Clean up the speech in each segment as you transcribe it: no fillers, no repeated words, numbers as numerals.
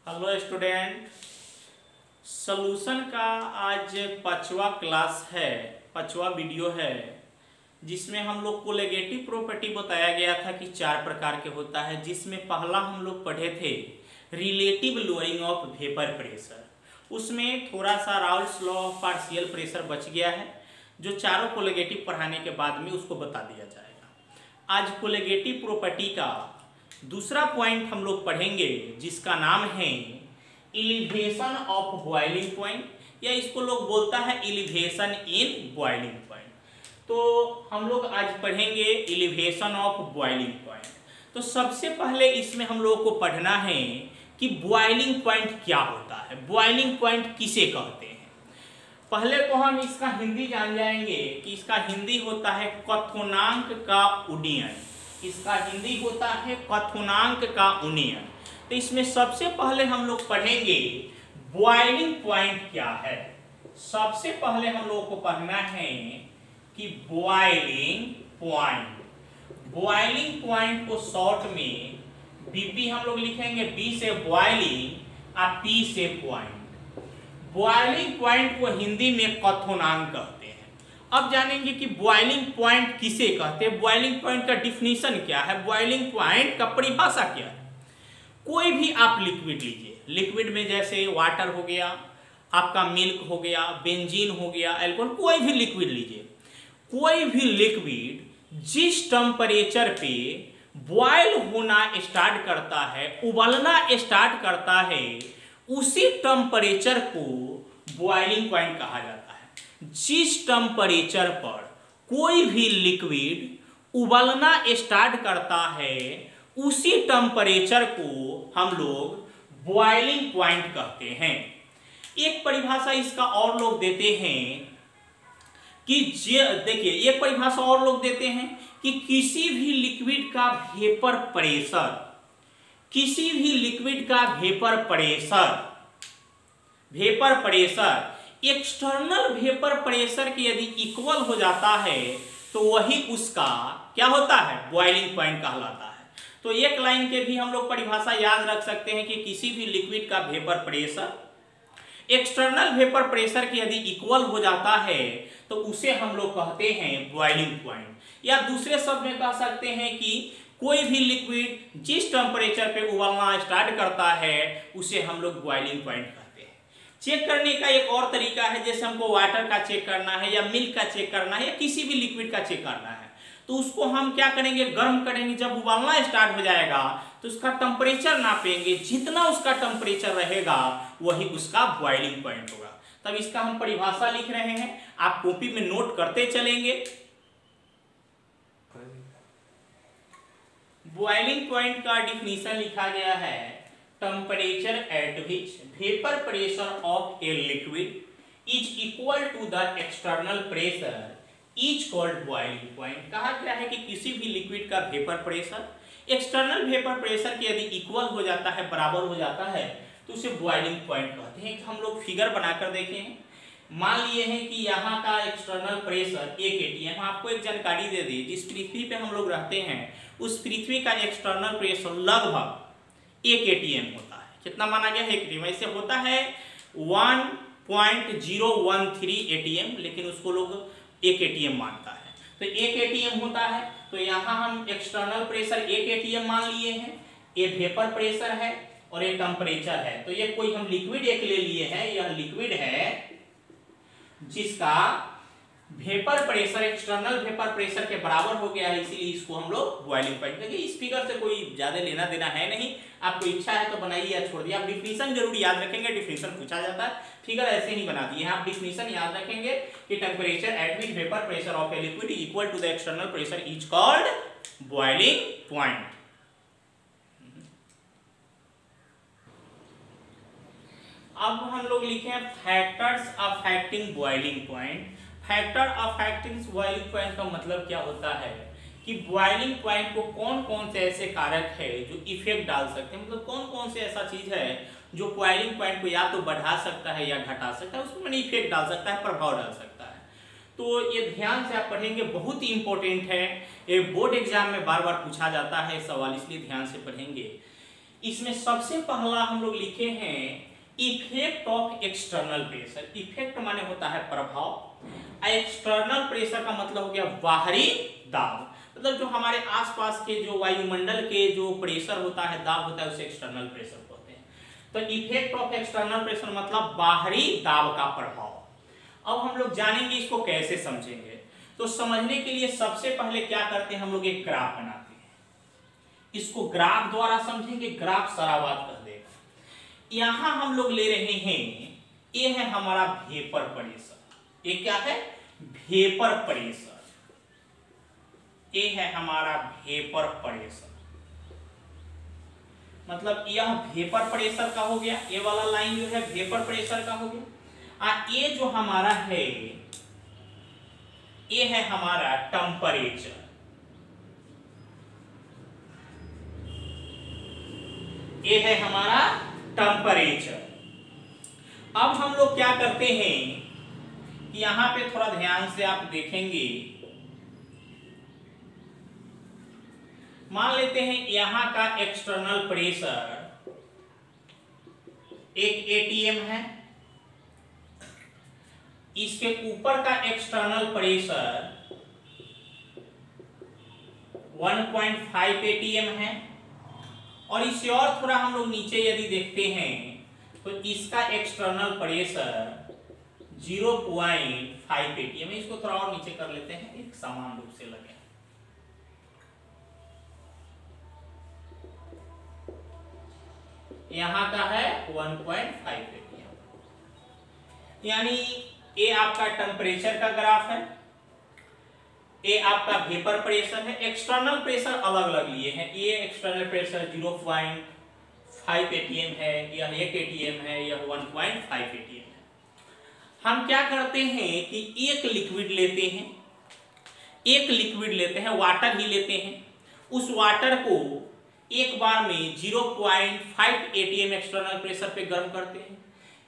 Hello student, solution का आज 5वां क्लास है, 5वां वीडियो है, जिसमें हम लोग को कोलिगेटिव प्रॉपर्टी बताया गया था कि 4 प्रकार के होता है। जिसमें पहला हम लोग पढ़े थे relative lowering of vapour pressure. उसमें थोड़ा सा Raoult's law of partial pressure बच गया है, जो चारों कोलिगेटिव पढ़ाने के बाद में उसको बता दिया जाएगा। आज कोलिगेटिव प्रॉपर्टी का दूसरा पॉइंट हम लोग पढ़ेंगे, जिसका नाम है एलिवेशन ऑफ बॉइलिंग पॉइंट, या इसको लोग बोलता है एलिवेशन इन बॉइलिंग पॉइंट। तो हम लोग आज पढ़ेंगे एलिवेशन ऑफ बॉइलिंग पॉइंट। तो सबसे पहले इसमें हम लोगों को पढ़ना है कि बॉइलिंग पॉइंट क्या होता है, बॉइलिंग पॉइंट किसे कहते हैं। पहले तो हम इसका हिंदी जान जाएंगे कि इसका हिंदी होता है क्वथनांक का उन्नयन। इसका हिंदी होता है क्वथनांक का उन्नयन। तो इसमें सबसे पहले हम लोग पढ़ेंगे बॉइलिंग पॉइंट क्या है। सबसे पहले हम लोगों को पढ़ना है कि बॉइलिंग पॉइंट, बॉइलिंग पॉइंट को शॉर्ट में बीपी हम लोग लिखेंगे, बी से बॉइलिंग और पी से पॉइंट। बॉइलिंग पॉइंट को हिंदी में क्वथनांक कहते हैं। अब जानेंगे कि बॉइलिंग पॉइंट किसे कहते हैं, बॉइलिंग पॉइंट का डिफिनीशन क्या है, बॉइलिंग पॉइंट का परिभाषा क्या है। कोई भी आप लिक्विड लीजिए, लिक्विड में जैसे वाटर हो गया, आपका मिल्क हो गया, बेंजीन हो गया, अल्कोहल, कोई भी लिक्विड लीजिए। कोई भी लिक्विड जिस टेम्परेचर पे बॉयल होना स्टार्ट करता है, उबलना स्टार्ट करता है, उसी टेम्परेचर को बॉइलिंग पॉइंट कहा जाता है। जिस टेम्परेचर पर कोई भी लिक्विड उबलना स्टार्ट करता है, उसी टेम्परेचर को हम लोग बॉइलिंग पॉइंट कहते हैं। एक परिभाषा इसका और लोग देते हैं कि देखिए, एक परिभाषा और लोग देते हैं कि किसी भी लिक्विड का वेपर प्रेशर, किसी भी लिक्विड का vapour pressure external vapour pressure के यदि इक्वल हो जाता है तो वही उसका क्या होता है, बॉइलिंग पॉइंट कहलाता है। तो एक लाइन के भी हम लोग परिभाषा याद रख सकते हैं कि किसी भी लिक्विड का vapour pressure external vapour pressure के यदि इक्वल हो जाता है तो उसे हम लोग कहते हैं बॉइलिंग पॉइंट। या दूसरे शब्द में कह सकते हैं कि कोई भी लिक्विड जिस टेम्परेचर पे उबलना स्टार्ट करता है उसे हम लोग बॉइलिंग पॉइंट कहते हैं। चेक करने का एक और तरीका है, जैसे हमको वाटर का चेक करना है या मिल्क का चेक करना है या किसी भी लिक्विड का चेक करना है, तो उसको हम क्या करेंगे, गर्म करेंगे। जब उबालना स्टार्ट हो जाएगा तो उसका टेम्परेचर नापेंगे, जितना उसका टेम्परेचर रहेगा वही उसका बॉइलिंग पॉइंट होगा। तब इसका हम परिभाषा लिख रहे हैं, आप कॉपी में नोट करते चलेंगे। बॉइलिंग पॉइंट का डिफिनीशन लिखा गया है, temperature at which vapour pressure of a liquid is equal to the external pressure is called boiling point. कहा गया है कि किसी भी लिक्विड का vapour pressure external vapour pressure के यदि इक्वल हो जाता है, बराबर हो जाता है, तो उसे बॉइलिंग पॉइंट कहते हैं। हम लोग फिगर बनाकर देखें हैं। मान लिए हैं कि यहाँ का एक्सटर्नल प्रेशर 1 atm। आपको एक जानकारी दे दी, जिस पृथ्वी पे हम लोग रहते हैं उस पृथ्वी का एक्सटर्नल प्रेशर लगभग 1 atm होता है। कितना माना गया है, 1 atm। ऐसे होता है 1.013 atm, लेकिन उसको लोग 1 atm मानता है। तो 1 atm होता है, तो यहाँ हम एक्सटर्नल प्रेशर 1 atm मान लिए हैं। ये वेपर प्रेशर है और ये टेम्परेचर है। तो ये कोई हम लिक्विड एक ले लिए हैं, यह लिक्विड है जिसका vapour pressure external vapour pressure के बराबर हो गया है, इसीलिए इसको हम लोग बॉइलिंग पॉइंट कहेंगे। इस फिगर से कोई ज्यादा लेना देना है नहीं, आपको इच्छा है तो बनाइए या छोड़ दिए। आप डिफिनीशन जरूर याद रखेंगे, डिफिनीशन पूछा जाता है, फिगर ऐसे ही बना दिए हैं। आप डिफिनीशन याद रखेंगे कि temperature at which vapour pressure of a liquid is equal to the external pressure is called boiling point. अब हम लोग लिखे हैं factors affecting boiling point. Factor affecting boiling point का मतलब क्या होता है कि बॉइलिंग पॉइंट को कौन कौन से ऐसे कारक है जो इफेक्ट डाल सकते हैं, मतलब कौन कौन से ऐसा चीज है जो बॉइलिंग पॉइंट को या तो बढ़ा सकता है या घटा सकता है, उसको मैंने इफेक्ट डाल सकता है, प्रभाव डाल सकता है। तो ये ध्यान से आप पढ़ेंगे, बहुत ही इंपॉर्टेंट है। ये बोर्ड एग्जाम में बार बार पूछा जाता है सवाल, इसलिए ध्यान से पढ़ेंगे। इसमें सबसे पहला हम लोग लिखे हैं effect of external pressure. Effect माने होता है प्रभाव, एक्सटर्नल प्रेशर का मतलब हो गया बाहरी दाब, मतलब जो हमारे आसपास के जो वायुमंडल के जो प्रेशर होता है, दाब होता है, उसे एक्सटर्नल प्रेशर कहते हैं। तो इफेक्ट ऑफ एक्सटर्नल प्रेशर मतलब बाहरी दाब का प्रभाव। अब हम लोग जानेंगे इसको कैसे समझेंगे। तो समझने के लिए सबसे पहले क्या करते हैं, हम लोग एक ग्राफ बनाते हैं, इसको ग्राफ द्वारा समझेंगे, ग्राफ सारा बात कर देगा। यहां हम लोग ले रहे हैं, ये है हमारा वेपर प्रेशर, ये क्या है, वेपर प्रेशर, ये है हमारा वेपर प्रेशर, मतलब यह वेपर प्रेशर का हो गया, ये वाला लाइन जो है वेपर प्रेशर का हो गया। ये जो हमारा है, ये है हमारा टेम्परेचर, ये है हमारा टेम्परेचर। अब हम लोग क्या करते हैं कि यहां पे थोड़ा ध्यान से आप देखेंगे, मान लेते हैं यहां का एक्सटर्नल प्रेशर एक एटीएम है, इसके ऊपर का एक्सटर्नल प्रेशर 1.5 एटीएम है, और इससे और थोड़ा हम लोग नीचे यदि देखते हैं तो इसका एक्सटर्नल प्रेशर 0.5 एटीएम है। इसको थोड़ा और नीचे कर लेते हैं, एक समान रूप से लगे। यहां का है 1.5 एटीएम, यानी ये आपका टेम्परेचर का ग्राफ है, ये आपका वेपर प्रेशर है। एक्सटर्नल प्रेशर अलग अलग लिए हैं, ये एक्सटर्नल प्रेशर 0.5 एटीएम है, यह 1 एटीएम है, यह 1.5 एटीएम है। हम क्या करते हैं कि एक लिक्विड लेते हैं, वाटर ही लेते हैं, उस वाटर को एक बार में 0.5 एटीएम एक्सटर्नल प्रेशर पे गर्म करते हैं,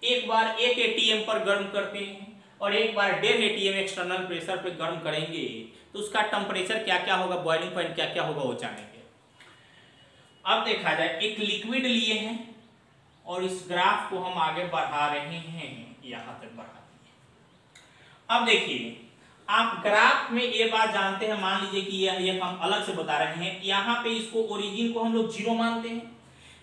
एक बार 1 एटीएम पर गर्म करते हैं, और एक बार 1.5 एटीएम एक्सटर्नल प्रेशर पे गर्म करेंगे तो उसका टेम्परेचर क्या क्या होगा, बॉइलिंग पॉइंट क्या क्या होगा, वो जानेंगे। अब देखा जाए, एक लिक्विड लिए हैं और इस ग्राफ को हम आगे बढ़ा रहे हैं, यहां तक बढ़ा दिए। अब देखिए, आप ग्राफ में ये बात जानते हैं, मान लीजिए कि यह हम अलग से बता रहे हैं, यहाँ पे इसको ओरिजिन को हम लोग 0 मानते हैं,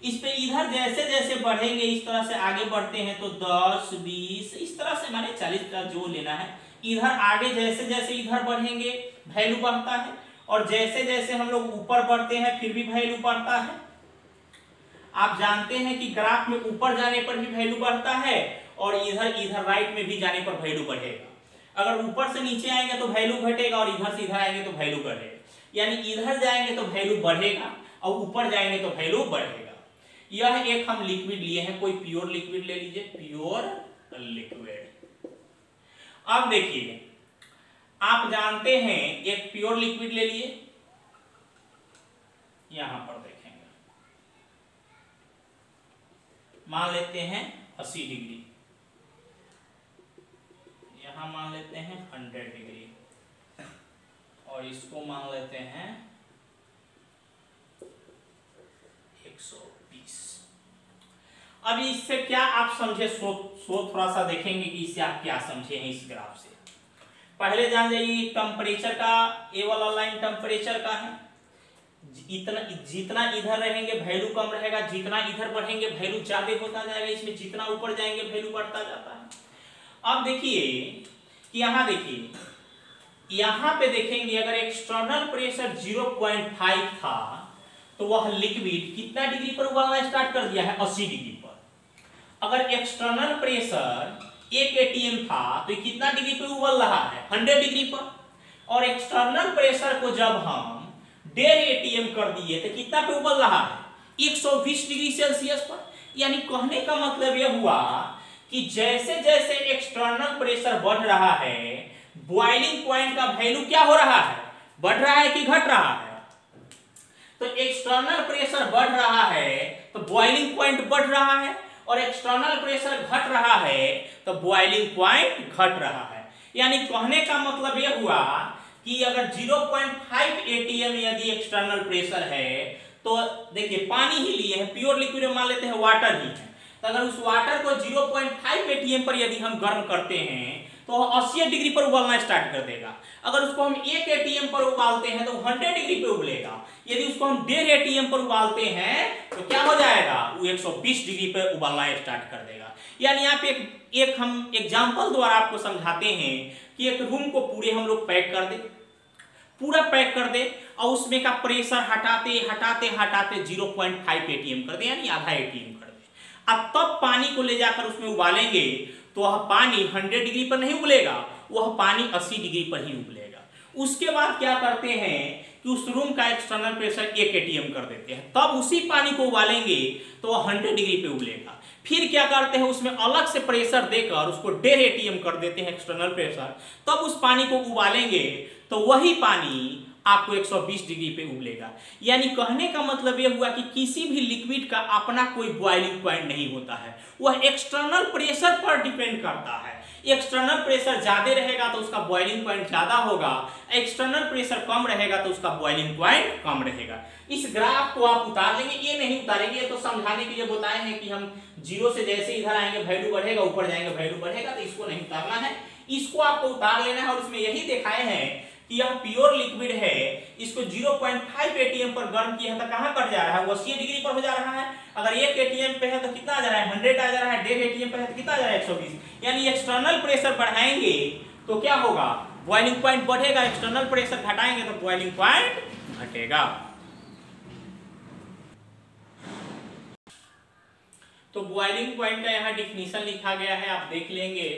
इस पे इधर जैसे जैसे बढ़ेंगे, इस तरह से आगे बढ़ते हैं तो 10, 20 इस तरह से, माने 40 का जो लेना है, इधर आगे जैसे जैसे इधर बढ़ेंगे वैल्यू बढ़ता है, और जैसे जैसे हम लोग ऊपर बढ़ते हैं फिर भी वैल्यू बढ़ता है। आप जानते हैं कि ग्राफ में ऊपर जाने पर भी वैल्यू बढ़ता है, और इधर राइट में भी जाने पर वैल्यू बढ़ेगा। अगर ऊपर से नीचे आएंगे तो वैल्यू घटेगा, और इधर से इधर आएंगे तो वैल्यू बढ़ेगा, यानी इधर जाएंगे तो वैल्यू बढ़ेगा और ऊपर जाएंगे तो वैल्यू बढ़ेगा। यह एक हम लिक्विड लिए हैं, कोई प्योर लिक्विड ले लीजिए, प्योर लिक्विड। अब देखिए, आप जानते हैं एक प्योर लिक्विड ले लिए, यहां पर देखेंगे, मान लेते हैं 80 डिग्री, यहां मान लेते हैं 100 डिग्री, और इसको मान लेते हैं 120। अब इससे क्या आप समझे, सो थोड़ा सा देखेंगे कि इससे आप क्या समझे हैं इस ग्राफ से। पहले जान जाइए, टेम्परेचर का ये वाला लाइन टेम्परेचर का है, जितना इधर रहेंगे वैल्यू कम रहेगा, जितना इधर बढ़ेंगे वैल्यू ज्यादा होता जाएगा, इसमें जितना ऊपर जाएंगे वैल्यू बढ़ता जाता है। अब देखिए कि यहां देखिए, यहां पे देखेंगे अगर एक्सटर्नल प्रेशर 0.5 था तो वह लिक्विड कितना डिग्री पर उबलना स्टार्ट कर दिया है, 80 डिग्री पर। अगर एक्सटर्नल प्रेशर 1 एटीएम था तो कितना डिग्री पर उबल रहा है, 100 डिग्री पर। और एक्सटर्नल प्रेशर को जब हम 1.5 एटीएम कर दिए तो कितना पे उबल रहा है, 120 डिग्री सेल्सियस पर। यानी कहने का मतलब यह हुआ कि जैसे जैसे एक्सटर्नल प्रेशर बढ़ रहा है, बॉइलिंग पॉइंट का वैल्यू क्या हो रहा है, बढ़ रहा है कि घट रहा है। तो एक्सटर्नल प्रेशर बढ़ रहा है तो बॉइलिंग पॉइंट बढ़ रहा है, और एक्सटर्नल प्रेशर घट रहा है तो बॉइलिंग पॉइंट घट रहा है। यानी कहने का मतलब यह हुआ कि अगर 0.5 एटीएम यदि एक्सटर्नल प्रेशर है तो देखिए पानी ही लिए हैं, प्योर लिक्विड में मान लेते हैं वाटर ही है, तो अगर उस वाटर को 0.5 एटीएम पर यदि हम गर्म करते हैं तो 80 डिग्री पर उबलना स्टार्ट कर देगा। अगर उसको हम 1 एटीएम पर उबालते हैं तो 100 डिग्री पे उबलेगा। यदि उसको हम 1.5 एटीएम पर उबालते हैं तो क्या हो जाएगा, वो 120 डिग्री पर उबालना स्टार्ट कर देगा। यानी यहाँ पे एक हम एग्जाम्पल द्वारा आपको समझाते हैं कि एक रूम को पूरे हम लोग पैक कर दे, पूरा पैक कर दे और उसमें का प्रेशर हटाते हटाते हटाते 0.5 एटीएम कर दे, यानी आधा एटीएम कर दे। अब तब पानी को ले जाकर उसमें उबालेंगे तो वह पानी 100 डिग्री पर नहीं उबलेगा, वह पानी 80 डिग्री पर ही उबलेगा। उसके बाद क्या करते हैं कि उस रूम का एक्सटर्नल प्रेशर 1 एटीएम कर देते हैं, तब उसी पानी को उबालेंगे तो वह 100 डिग्री पे उबलेगा। फिर क्या करते हैं, उसमें अलग से प्रेशर देकर उसको 1.5 एटीएम कर देते हैं एक्सटर्नल प्रेशर, तब उस पानी को उबालेंगे तो वही पानी आपको 120 डिग्री पे उबलेगा। यानी कहने का मतलब यह हुआ कि किसी भी लिक्विड का अपना कोई बॉइलिंग पॉइंट नहीं होता है, वह एक्सटर्नल प्रेशर पर डिपेंड करता है। एक्सटर्नल प्रेशर ज्यादा रहेगा तो उसका बॉइलिंग पॉइंट ज्यादा होगा, एक्सटर्नल प्रेशर कम रहेगा तो उसका बॉइलिंग पॉइंट कम रहेगा। इस ग्राफ को आप उतार लेंगे, ये नहीं उतारेंगे, ये तो समझाने के लिए बताए हैं कि हम 0 से जैसे इधर आएंगे वैल्यू बढ़ेगा, ऊपर जाएंगे वैल्यू बढ़ेगा, तो इसको नहीं उतारना है, इसको आपको उतार लेना है। और इसमें यही दिखाए हैं कि यह प्योर लिक्विड है, इसको 0.5 एटीएम पर गर्म किया है तो कहां कट जा रहा है, वो 80 डिग्री पर हो जा रहा है। अगर 1 एटीएम पे है तो कितना आ जा रहा है, 100 आ जा रहा है। 1.5 एटीएम पे है तो कितना आ जा रहा है, 120। यानी एक्सटर्नल प्रेशर बढ़ाएंगे तो क्या होगा, बॉइलिंग पॉइंट बढ़ेगा, एक्सटर्नल प्रेशर घटाएंगे तो बॉइलिंग पॉइंट घटेगा। तो बॉइलिंग पॉइंट का यहाँ डिफिनीशन लिखा गया है, आप देख लेंगे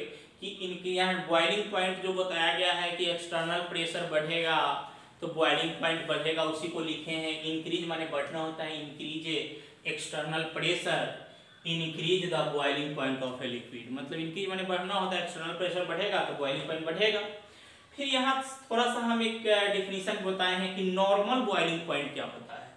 कि इनके यहाँ बॉइलिंग पॉइंट जो बताया गया है कि एक्सटर्नल प्रेशर बढ़ेगा तो बॉइलिंग पॉइंट बढ़ेगा, उसी को लिखे हैं। इंक्रीज माने बढ़ना होता है, increase external pressure increase the boiling point of a liquid, मतलब इंक्रीज माने बढ़ना होता है, एक्सटर्नल प्रेशर बढ़ेगा तो बॉइलिंग पॉइंट बढ़ेगा। फिर यहाँ थोड़ा सा हम एक डिफिनीशन बताए हैं कि नॉर्मल बॉइलिंग पॉइंट क्या होता है।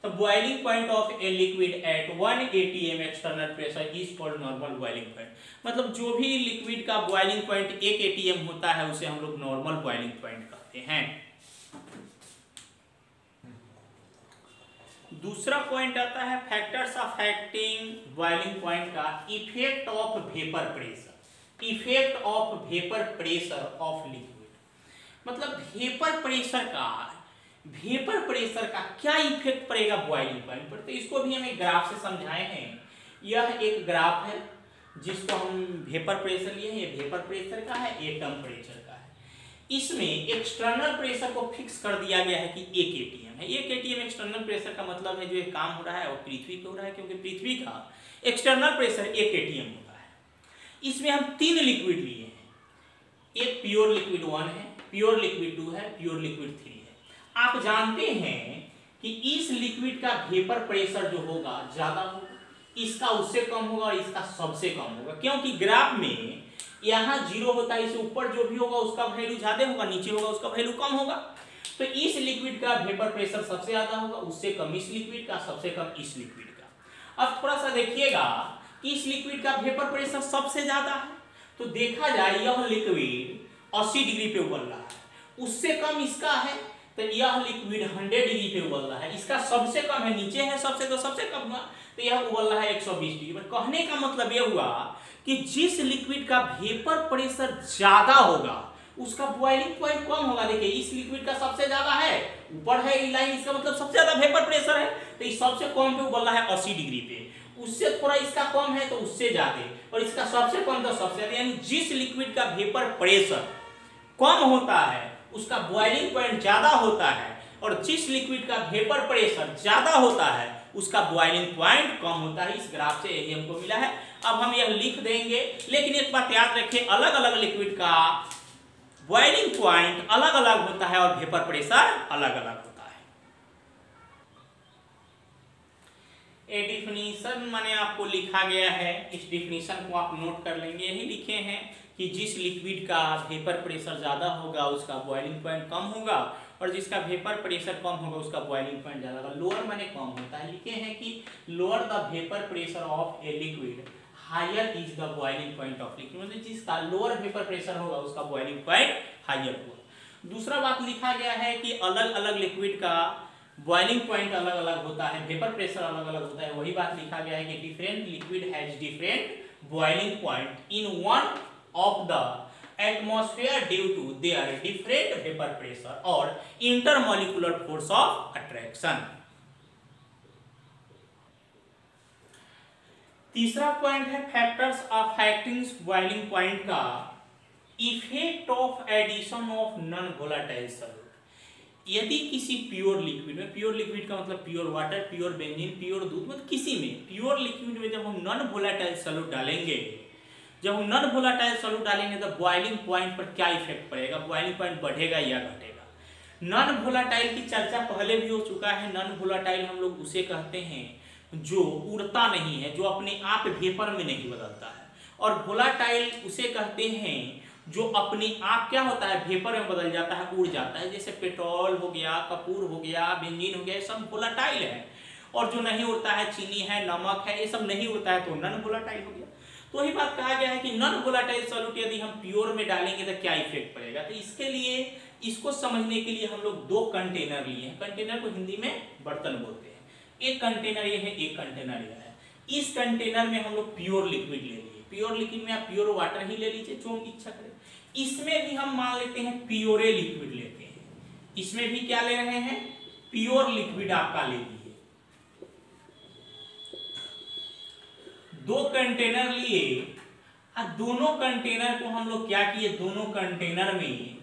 तो boiling point of a liquid at 1 ATM external pressure is called normal boiling point. मतलब जो भी लिक्विड का बॉइलिंग पॉइंट 1 एटीएम होता है उसे हम लोग नॉर्मल बॉइलिंग पॉइंट कहते हैं। दूसरा पॉइंट आता है फैक्टर्स अफेक्टिंग बॉइलिंग पॉइंट का, effect of vapour pressure. Effect of vapour pressure of liquid, मतलब वेपर प्रेशर का क्या इफेक्ट पड़ेगा बॉइलिंग पॉइंट पर। तो इसको भी हम एक ग्राफ से समझाए हैं। यह एक ग्राफ है जिसको हम वेपर प्रेशर लिए हैं, ये वेपर प्रेशर का है, ये टेम्परेचर का है। इसमें एक्सटर्नल प्रेशर को फिक्स कर दिया गया है कि 1 एटीएम है। 1 एटीएम एक्सटर्नल प्रेशर का मतलब है जो ये काम हो रहा है वो पृथ्वी पे हो रहा है, क्योंकि पृथ्वी का एक्सटर्नल प्रेशर 1 एटीएम होता है। इसमें हम 3 लिक्विड लिए हैं, एक प्योर लिक्विड 1 है, प्योर लिक्विड 2 है, प्योर लिक्विड 3 है। आप जानते हैं कि इस लिक्विड का वेपर प्रेशर जो होगा ज्यादा होगा, इसका उससे कम होगा और इसका सबसे कम होगा, क्योंकि ग्राफ में यहाँ 0 होता है, इससे ऊपर जो भी होगा उसका वैल्यू ज्यादा होगा, नीचे होगा उसका वैल्यू कम होगा। तो इस लिक्विड का वेपर प्रेशर सबसे ज्यादा होगा, उससे कम इस लिक्विड का, सबसे कम इस लिक्विड का। अब थोड़ा सा देखिएगा कि इस लिक्विड का वेपर प्रेशर सबसे ज्यादा है, तो देखा जाए यह लिक्विड 80 डिग्री पे उबल रहा है, उससे कम इसका है तो यह लिक्विड 100 डिग्री पे उबल रहा है, इसका सबसे कम है, नीचे है सबसे तो सबसे कम हुआ, तो यह उबल रहा है 120 डिग्री पर। कहने का मतलब यह हुआ कि जिस लिक्विड का वेपर प्रेशर ज्यादा होगा उसका बॉइलिंग पॉइंट कम होगा। देखिए इस लिक्विड का सबसे ज्यादा है, ऊपर है ये लाइन, इसका मतलब सबसे ज्यादा वेपर प्रेशर है, तो इस सबसे कम पे उबल रहा है 80 डिग्री पे, उससे थोड़ा इसका कम है तो उससे ज्यादा, और इसका सबसे कम तो सबसे ज्यादा। यानी जिस लिक्विड का वेपर प्रेशर कम होता है उसका बॉइलिंग पॉइंट ज्यादा होता है, और जिस लिक्विड का वेपर प्रेशर ज्यादा होता है उसका बॉइलिंग पॉइंट कम होता है। इस ग्राफ से यही हमको मिला है। अब हम यह लिख देंगे, लेकिन एक बात याद रखें, अलग अलग लिक्विड का बॉइलिंग पॉइंट अलग अलग होता है और वेपर प्रेशर अलग अलग होता है। ए डिफिनीशन माने आपको लिखा गया है, इस डिफिनीशन को आप नोट कर लेंगे। यही लिखे हैं कि जिस लिक्विड का वेपर प्रेशर ज्यादा होगा उसका बॉइलिंग पॉइंट कम होगा, और जिसका वेपर प्रेशर कम होगा उसका बॉइलिंग पॉइंट ज्यादा होगा। लोअर माने कम होता है, लिखे हैं कि lower the vapour pressure of a liquid higher is the boiling point of liquid, मतलब जिसका लोअर वेपर प्रेशर होगा उसका बॉइलिंग पॉइंट हायर होगा। दूसरा बात लिखा गया है कि अलग अलग लिक्विड का बॉइलिंग पॉइंट अलग अलग होता है, वेपर प्रेशर अलग अलग होता है। वही बात लिखा गया है कि different liquid has different boiling point in one of the atmosphere due to their different vapour pressure और इंटरमॉलिक्यूलर फोर्स ऑफ अट्रैक्शन। तीसरा पॉइंट है फैक्टर्स अफेक्टिंग बॉइलिंग पॉइंट का effect of addition of non volatile solute. यदि किसी pure liquid में, pure liquid का मतलब pure water, pure benzene, pure दूध, मतलब किसी में प्योर लिक्विड में जब हम नॉन वोलेटाइल सॉल्यूट डालेंगे, जब हम नॉन वोलेटाइल सॉल्यूट डालेंगे तो बॉइलिंग पॉइंट पर क्या इफेक्ट पड़ेगा, बॉइलिंग पॉइंट बढ़ेगा या घटेगा। नॉन वोलेटाइल की चर्चा पहले भी हो चुका है। नॉन वोलेटाइल हम लोग उसे कहते हैं जो उड़ता नहीं है, जो अपने आप वेपर में नहीं बदलता है, और वोलेटाइल उसे कहते हैं जो अपने आप क्या होता है, वेपर में बदल जाता है, उड़ जाता है। जैसे पेट्रोल हो गया, कपूर हो गया, बेंजीन हो गया, ये सब वोलेटाइल है। और जो नहीं उड़ता है, चीनी है, नमक है, ये सब नहीं उड़ता है तो नॉन वोलेटाइल हो गया। तो वही बात कहा गया है कि नॉन वोलेटाइल सॉल्यूट यदि हम प्योर में डालेंगे तो क्या इफेक्ट पड़ेगा। तो इसके लिए, इसको समझने के लिए हम लोग दो कंटेनर लिए हैं। कंटेनर को हिंदी में बर्तन बोलते हैं। एक कंटेनर ये है, एक कंटेनर ये है। इस कंटेनर में हम लोग प्योर लिक्विड ले लिए। प्योर लिक्विड में आप प्योर वाटर ही ले लीजिए जो इच्छा करें। इसमें भी हम मान लेते हैं प्योरे लिक्विड लेते हैं। इसमें भी क्या ले रहे हैं, प्योर लिक्विड आपका ले लिए। दो कंटेनर लिए और दोनों कंटेनर को हम लोग क्या किए, दोनों कंटेनर में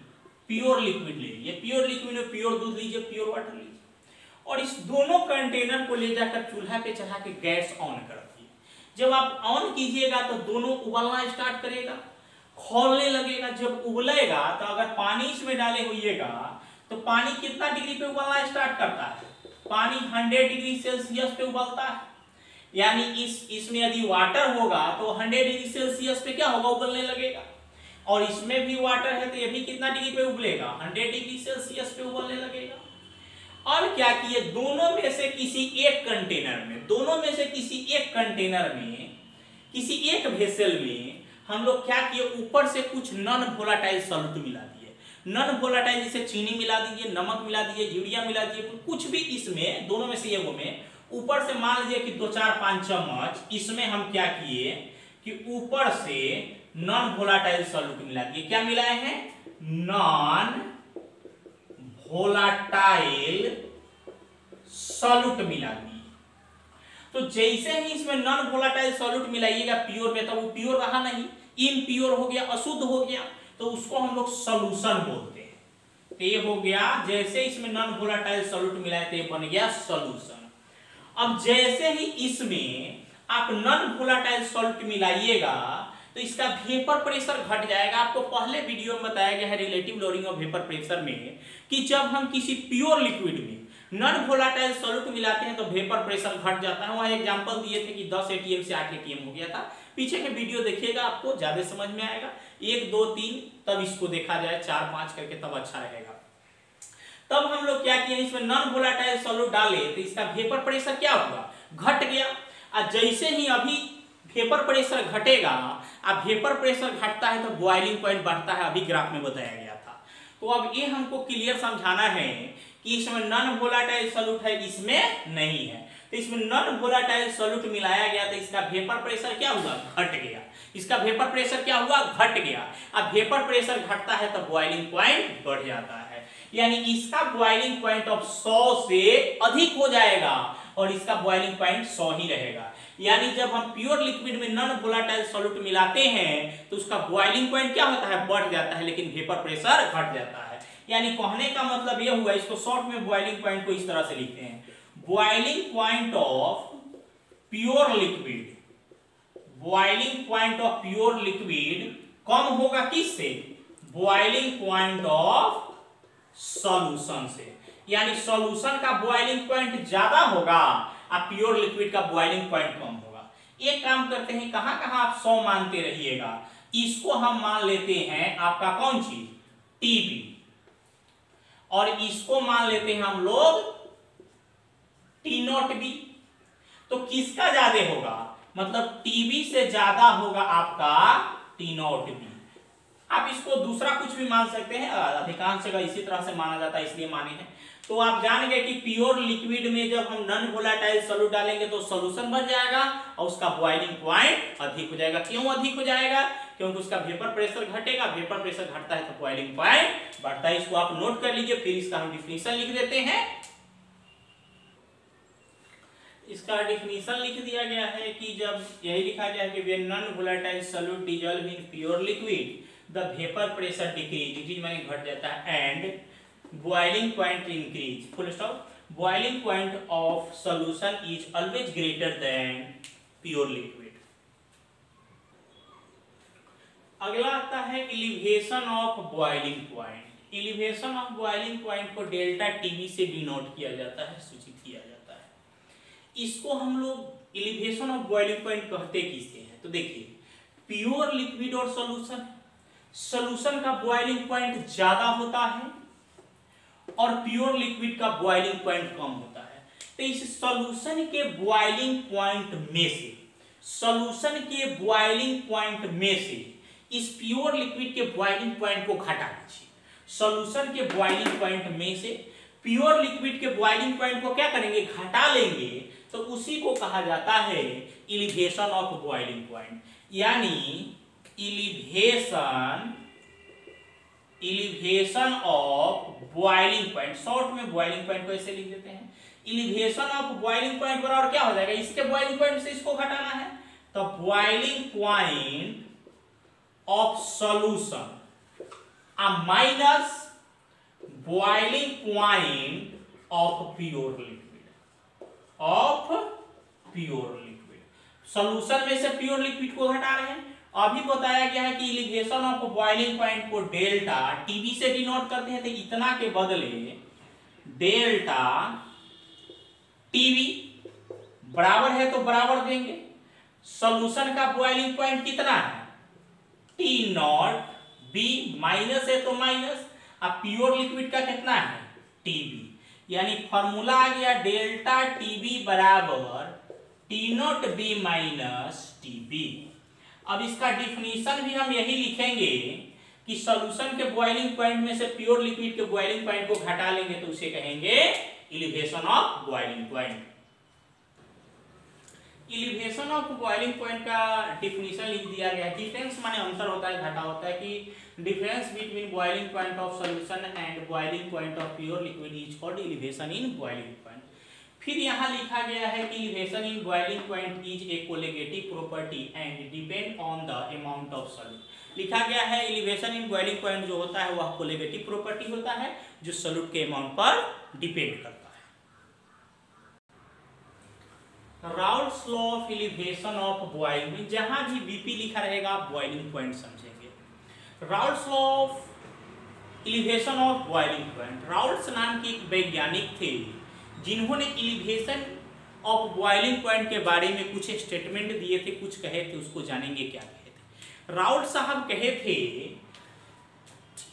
प्योर लिक्विड ले लिए। प्योर लिक्विड में प्योर दूध लीजिए, प्योर वाटर लीजिए, और इस दोनों कंटेनर को ले जाकर चूल्हा पे चढ़ा के गैस ऑन कर दिए। जब आप ऑन कीजिएगा तो दोनों उबलना स्टार्ट करेगा, खौलने लगेगा। जब उबलेगा तो अगर पानी इसमें डाले होइएगा तो पानी कितना डिग्री पे उबलना स्टार्ट करता है, पानी 100 डिग्री सेल्सियस पे उबलता है। यानी इसमें यदि वाटर होगा तो 100 डिग्री सेल्सियस पे क्या होगा, उबलने लगेगा। और इसमें भी वाटर है तो ये भी कितना डिग्री पे उबलेगा, 100 डिग्री सेल्सियस पे उबलने लगेगा। और क्या किए, दोनों में से किसी एक कंटेनर में, दोनों में से किसी एक कंटेनर में, किसी एक वेसल में हम लोग क्या किए, ऊपर से कुछ नॉन वोलेटाइल सॉल्यूट मिला दिए। नॉन वोलेटाइल जैसे चीनी मिला दीजिए, नमक मिला दीजिए, यूरिया मिला दीजिए, कुछ भी इसमें, दोनों में से एगो में ऊपर से मान लीजिए कि 2-4-5 चम्मच इसमें हम क्या किए कि ऊपर से नॉन वोलेटाइल सॉल्यूट मिला दिए। क्या मिलाए हैं, नॉन वोलेटाइल सॉल्यूट मिला दिए। तो जैसे ही इसमें नॉन वोलेटाइल सॉल्यूट मिलाइएगा प्योर में, तो वो प्योर रहा नहीं, इम्प्योर हो गया, अशुद्ध हो गया, तो उसको हम लोग सॉल्यूशन बोलते हैं। तो ये हो गया, जैसे इसमें नॉन वोलेटाइल सॉल्यूट मिलाए तो ये बन गया सॉल्यूशन। अब जैसे ही इसमें आप नॉन वोलेटाइल सॉल्यूट मिलाइएगा तो इसका वेपर प्रेशर घट जाएगा। आपको पहले वीडियो में बताया गया है relative loading of vapour pressure में कि जब हम किसी प्योर लिक्विड में नॉन वोलेटाइल सॉल्यूट मिलाते हैं तो वेपर प्रेशर घट जाता है। वहां एग्जांपल दिए थे कि 10 atm से 8 atm हो गया था। पीछे के वीडियो देखिएगा, आपको ज्यादा समझ में आएगा। 1, 2, 3 तब इसको देखा जाए, 4, 5 करके तब अच्छा रहेगा। तब हम लोग क्या किए, इसमें नॉन वोलेटाइल सॉल्यूट डाले तो इसका वेपर प्रेशर क्या हुआ, घट गया। और जैसे ही अभी वेपर प्रेशर घटेगा, अब वेपर प्रेशर घटता है तो बॉइलिंग पॉइंट बढ़ता है, अभी ग्राफ में बताया गया था। तो अब ये हमको क्लियर समझाना है कि इसमें नॉन वोलेटाइल सॉल्यूट है, इसमें नहीं है। तो इसमें नॉन वोलेटाइल सॉल्यूट मिलाया गया तो इसका वेपर प्रेशर क्या हुआ, घट गया। इसका वेपर प्रेशर क्या हुआ, घट गया। अब वेपर प्रेशर घटता है तो बॉइलिंग पॉइंट बढ़ जाता है, यानी इसका बॉइलिंग पॉइंट ऑफ 100 से अधिक हो जाएगा और इसका बॉइलिंग पॉइंट 100 ही रहेगा। यानी जब हम प्योर लिक्विड में नॉन वोलेटाइल सॉल्यूट मिलाते हैं तो उसका बॉइलिंग पॉइंट क्या होता है, बढ़ जाता है, लेकिन वेपर प्रेशर घट जाता है। यानी कहने का मतलब यह हुआ, इसको शॉर्ट में बॉइलिंग पॉइंट को इस तरह से लिखते हैं, boiling point of pure liquid, boiling point of pure liquid कम होगा किससे, बॉइलिंग पॉइंट ऑफ सॉल्यूशन से। यानी सॉल्यूशन का बॉइलिंग पॉइंट ज्यादा होगा और प्योर लिक्विड का बॉइलिंग पॉइंट कम होगा। एक काम करते हैं, कहां कहां आप 100 मानते रहिएगा, इसको हम मान लेते हैं आपका कौन चीज, टीबी, और इसको मान लेते हैं हम लोग T0 भी। तो किसका ज्यादा होगा, मतलब टीबी से ज्यादा होगा आपका T0 भी। आप इसको दूसरा कुछ भी मान सकते हैं, अधिकांश जगह इसी तरह से माना जाता है, इसलिए माने हैं। तो आप जान गए कि प्योर लिक्विड में जब हम नॉन वोलेटाइल सॉल्यूट डालेंगे तो सॉल्यूशन बन जाएगा और उसका बॉइलिंग पॉइंट अधिक हो जाएगा। क्यों अधिक हो जाएगा? क्योंकि उसका वेपर प्रेशर घटेगा, वेपर प्रेशर घटता है तो बॉइलिंग पॉइंट बढ़ता है। इसको आप नोट कर लीजिए, फिर इसका हम डिफिनीशन लिख देते हैं। इसका डिफिनीशन लिख दिया गया है कि जब यही लिखा गया है कि when non volatile solute dissolve in pure liquid the vapour pressure decrease, it is माने घट जाता है, and boiling point increase, full stop. Boiling point of solution is always greater than pure liquid. अगला आता है elevation of boiling point. Elevation of boiling point को delta TB से denote किया जाता है, सूचित किया जाता है। इसको हम लोग एलिवेशन ऑफ बॉइलिंग पॉइंट कहते किससे हैं? तो देखिए, प्योर लिक्विड और सॉल्यूशन का बॉइलिंग पॉइंट ज्यादा होता है और प्योर लिक्विड का बॉइलिंग पॉइंट कम होता है। तो इस सॉल्यूशन के बॉइलिंग पॉइंट में से, सॉल्यूशन के बॉइलिंग पॉइंट में से इस प्योर लिक्विड के बॉइलिंग पॉइंट को घटा दीजिए। सॉल्यूशन के बॉइलिंग पॉइंट में से प्योर लिक्विड के बॉइलिंग पॉइंट को क्या करेंगे? घटा लेंगे। तो उसी को कहा जाता है एलिवेशन ऑफ बॉइलिंग पॉइंट, यानी elevation of boiling point. Short में बॉइलिंग पॉइंट को ऐसे लिख देते हैं। एलिवेशन ऑफ बॉइलिंग पॉइंट बराबर क्या हो जाएगा? इसके बॉइलिंग पॉइंट से इसको घटाना है, तो boiling point of solution minus boiling point of pure liquid. Solution में से प्योर लिक्विड को घटा रहे हैं। अभी बताया गया है कि एलिवेशन ऑफ बॉइलिंग पॉइंट को डेल्टा टीबी से डिनोट करते हैं, तो इतना के बदले डेल्टा टीबी बराबर है तो बराबर देंगे। सॉल्यूशन का बॉइलिंग पॉइंट कितना है? टी नॉट, बी माइनस है तो माइनस, अब प्योर लिक्विड का कितना है? टीबी, यानी फॉर्मूला आ गया डेल्टा टीबी बराबर T not B minus TB. अब इसका डिफिनीशन भी हम यही लिखेंगे कि सॉल्यूशन के बॉइलिंग पॉइंट में से प्योर लिक्विड के बॉइलिंग पॉइंट को घटा लेंगे तो उसे कहेंगे elevation of boiling point. Elevation of boiling point का डिफिनीशन लिख दिया गया है। डिफरेंस माने अंतर होता है, घटा होता है, कि difference between boiling point of solution and boiling point of pure liquid is called elevation in boiling point. फिर यहाँ लिखा गया है कि elevation in boiling point is a colligative property and depend on the amount of solute. लिखा गया है elevation in boiling point जो होता है वह कोलिगेटिव प्रॉपर्टी होता है जो सॉल्यूट के अमाउंट पर डिपेंड करता है। Raoult's law of elevation of boiling, जहां भी बीपी लिखा रहेगा आप बॉइलिंग पॉइंट समझेंगे। Raoult's law of elevation of boiling point. Raoult's नाम के एक वैज्ञानिक थे जिन्होंने एलिवेशन ऑफ बॉइलिंग पॉइंट के बारे में कुछ स्टेटमेंट दिए थे, कुछ कहे थे, उसको जानेंगे क्या कहे थे। राउल्ट साहब कहे थे,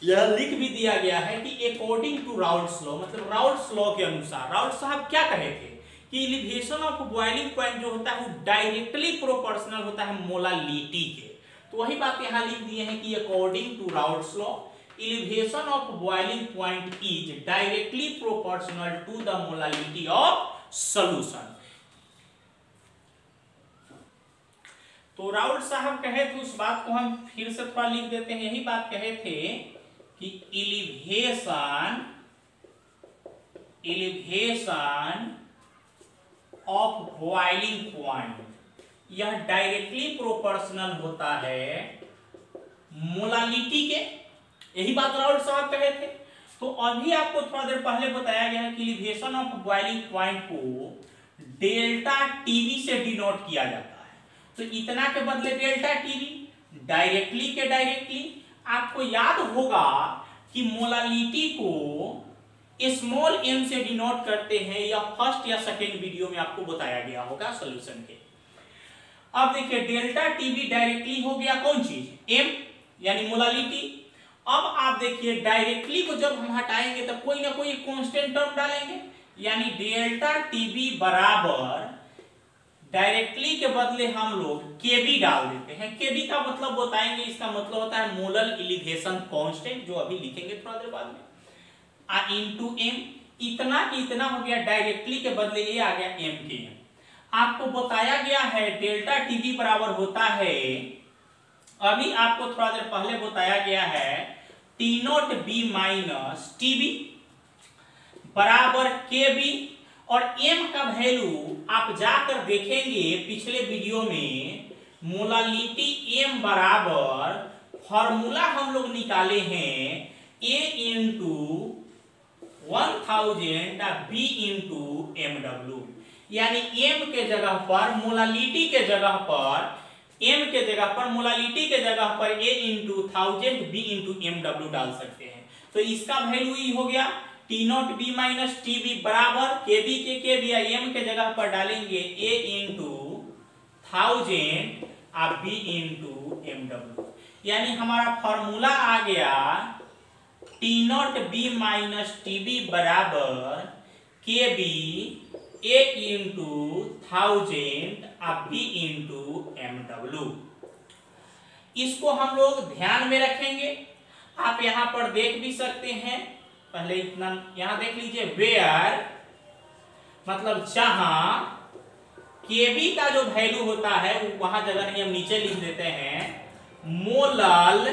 यह लिख भी दिया गया है कि अकॉर्डिंग टू राउल्ट्स लॉ, मतलब राउल्ट्स लॉ के अनुसार राउल्ट साहब क्या कहे थे कि एलिवेशन ऑफ बॉइलिंग पॉइंट जो होता है वो डायरेक्टली प्रोपोर्शनल होता है मोलालिटी के। तो वही बात यहाँ लिख दिए हैं कि according to Raoult's law elevation of boiling point is directly proportional to the molality of solution। तो राउल्ट साहब कहे थे, उस बात को हम फिर से थोड़ा लिख देते हैं। यही बात कहे थे कि elevation ऑफ बॉइलिंग पॉइंट यह डायरेक्टली प्रोपोर्शनल होता है मोलालिटी के। यही बात राउल्ट साहब कहे थे। तो अभी आपको थोड़ा देर पहले बताया गया है कि एलिवेशन ऑफ बॉइलिंग पॉइंट को डेल्टा टीबी से डिनोट किया जाता है। तो इतना के बदले डेल्टा टीबी, डायरेक्टली के डायरेक्टली। आपको याद होगा कि मोलालिटी को स्मॉल m से डिनोट करते हैं, या फर्स्ट या सेकेंड वीडियो में आपको बताया गया होगा सॉल्यूशन के। अब देखिए डेल्टा टीबी डायरेक्टली हो गया कौन चीज? m, यानी मोलालिटी। अब आप देखिए डायरेक्टली को जब हम हटाएंगे तो कोई ना कोई कांस्टेंट टर्म डालेंगे, यानी डेल्टा टीबी बराबर डायरेक्टली के बदले हम लोग केबी डाल देते हैं। केबी का मतलब बताएंगे, इसका मतलब होता है मोलर एलिवेशन कांस्टेंट, जो अभी लिखेंगे थोड़ा देर बाद में, इनटू m। इतना की इतना हो गया, डायरेक्टली के बदले ये आ गया एम के एम। आपको बताया गया है डेल्टा टीबी बराबर होता है, अभी आपको थोड़ा देर पहले बताया गया है T not B minus TB बराबर के बी, और एम का वैल्यू आप जाकर देखेंगे पिछले वीडियो में मोलालिटी एम बराबर फॉर्मूला हम लोग निकाले हैं A into 1000 B into M W, यानी एम के जगह पर मोलालिटी के जगह पर एम के जगह पर मोलालिटी के जगह पर A into 1000 B into M W डाल सकते हैं। तो इसका वैल्यू ही हो गया T not B minus T B बराबर के बी के बी, एम के जगह पर डालेंगे ए इंटू 1000 आप बी इंटू एम डब्ल्यू, यानी हमारा फॉर्मूला आ गया T not B minus T B बराबर के बी ए इंटू 1000 आप बी इंटू एम डब्ल्यू। इसको हम लोग ध्यान में रखेंगे, आप यहां पर देख भी सकते हैं, पहले इतना यहां देख लीजिए, वेयर मतलब जहां केबी का जो वैल्यू होता है वहां जगह नहीं, हम नीचे लिख देते हैं molal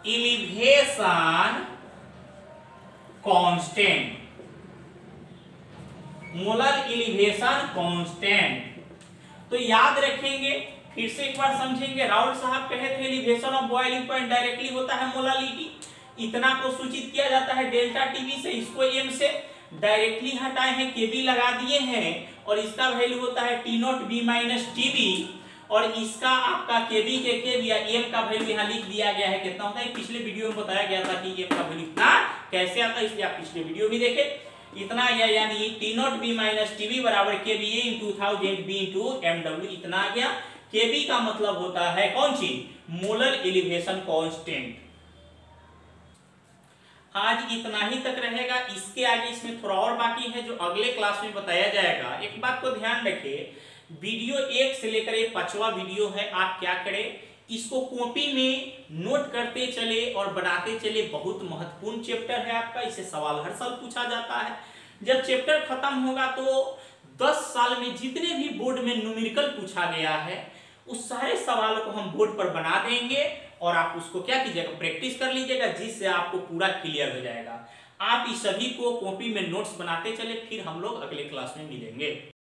elevation constant, molar elevation constant. तो याद रखेंगे, फिर से एक बार समझेंगे, राउल साहब कहे थे elevation of boiling point directly होता है मोलालिटी, इतना को सूचित किया जाता है डेल्टा टीबी से, इसको एम से डायरेक्टली हटाए हैं, केबी लगा दिए हैं, और इसका वैल्यू होता है T not B minus TB, और इसका आपका केबी के केबी या एम का वैल्यू यहाँ लिख दिया गया है, कितना होता है पिछले वीडियो में बताया गया था कि एम का वैल्यू इतना कैसे आता है, इसलिए आप पिछले वीडियो भी देखे, इतना आ गया, यानी T not B minus TB बराबर KB A into 1000 B into M W, इतना आ गया। केबी का मतलब होता है कौन चीज, मोलर एलिवेशन कांस्टेंट। आज इतना ही तक रहेगा, इसके आगे इसमें थोड़ा और बाकी है जो अगले क्लास में बताया जाएगा। एक बात को ध्यान रखिए, वीडियो 1 से लेकर 5वां वीडियो है, आप क्या करें, इसको कॉपी में नोट करते चले और बनाते चले, बहुत महत्वपूर्ण चैप्टर है आपका, इसे सवाल हर साल पूछा जाता है। जब चैप्टर खत्म होगा तो 10 साल में जितने भी बोर्ड में न्यूमेरिकल पूछा गया है उस सारे सवालों को हम बोर्ड पर बना देंगे, और आप उसको क्या कीजिएगा, प्रैक्टिस कर लीजिएगा, जिससे आपको पूरा क्लियर हो जाएगा। आप इस सभी को कॉपी में नोट्स बनाते चले, फिर हम लोग अगले क्लास में मिलेंगे।